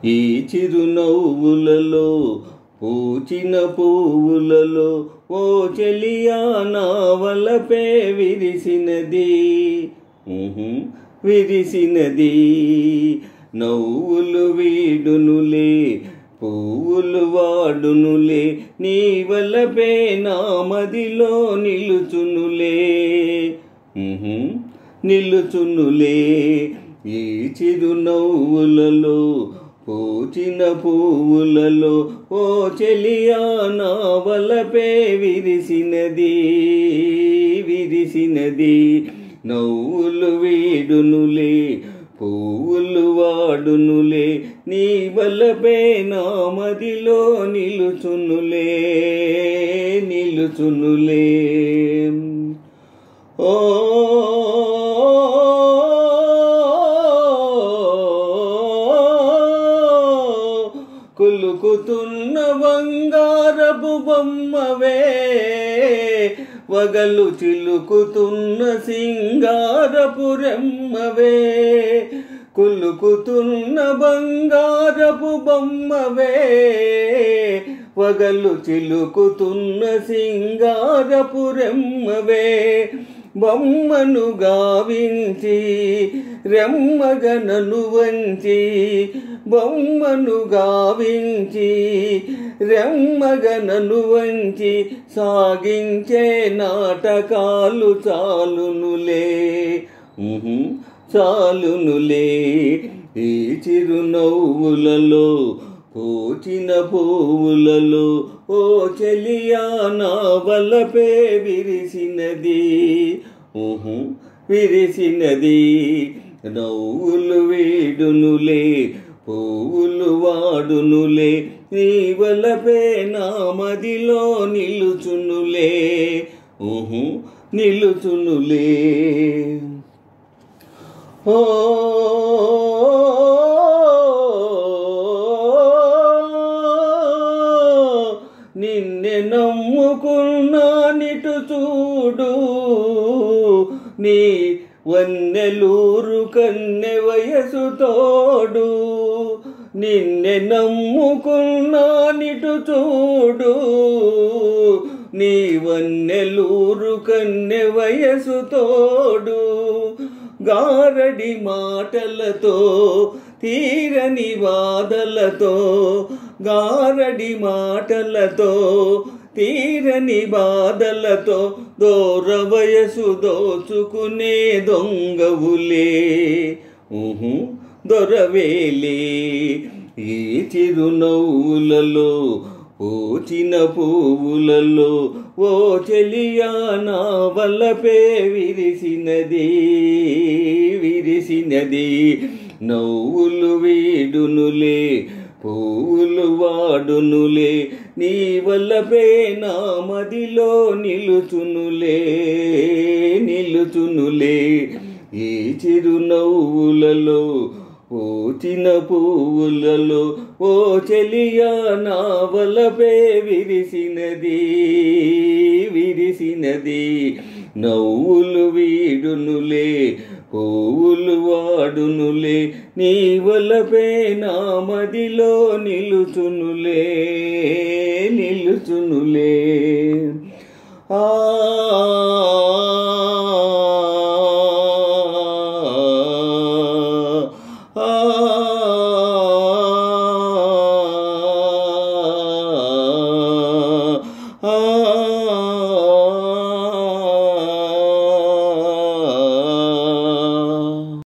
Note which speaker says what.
Speaker 1: ఈ చిరునవ్వులలో పూచిన పువ్వులలో ఓ చెలియా నా వలపే విరిసినది విరిసినది. నవ్వులు వీడునులే పువ్వులు వాడునులే, నీ వలపే నా మదిలో నిలుచునులే నిలుచునులే. ఈ చిరునవ్వులలో పూచిన పువ్వులలో ఓ చెలియా నా వలపే విరిసినది విరిసినది. నవ్వులు వీడునులే పువ్వులు వాడునులే, నీ వలపే నా మదిలో నిలుచునులే నిలుచునులే. ఓ కులుకుతున్న బంగారపు బొమ్మవే, వగలు చిలుకుతున్న సింగారపు రెమ్మవే. కులుకుతున్న బంగారపు బొమ్మవే, వగలు చిలుకుతున్న సింగారపు రెమ్మవే. బొమ్మను గావించి రెమ్మగనను వంచి, బొమ్మను గావించి రెమ్మగనను వంచి, సాగించే నాటకాలు చాలునులే చాలునులే. ఈ చిరునవ్వులలో పూచిన పువ్వులలో ఓ చెలియా నా వలపే విరిసినది విరిసినది. నవ్వులు వీడునులే పువ్వులు వాడునులే, నీ వలపే నా మదిలో నిలుచునులే నిలుచునులే. ఓ నిన్నే నమ్ముకున్నానిటు చూడు, నీ వన్నెలూరు కన్నె వయసు తోడు. నిన్నే నమ్ముకున్నానిటు చూడు, నీ వన్నెలూరు కన్నె వయసు తోడు. గారడి మాటలతో తీరని బాధలతో, గారడి మాటలతో తీరని బాధలతో, దూర వయసు దోచుకునే దొంగవులే దొరవేలే. ఈ చిరునవ్వులలో పూచిన పువ్వులలో ఓ చెలియా నా వలపే విరిసినది విరిసినది. నవ్వులు వీడునులే పువ్వులు వాడునులే, నీ వలపే నా మదిలో నిలుచునులే నిలుచునులే. ఈ చిరునవ్వులలో పూచిన పువ్వులలో ఓ చెలియా నా వలపే విరిసినది విరిసినది. నవ్వులు వీడునులే పువ్వులు వాడునులే, నీ వలపే నా మదిలో నిలుచునులే నిలుచునులే.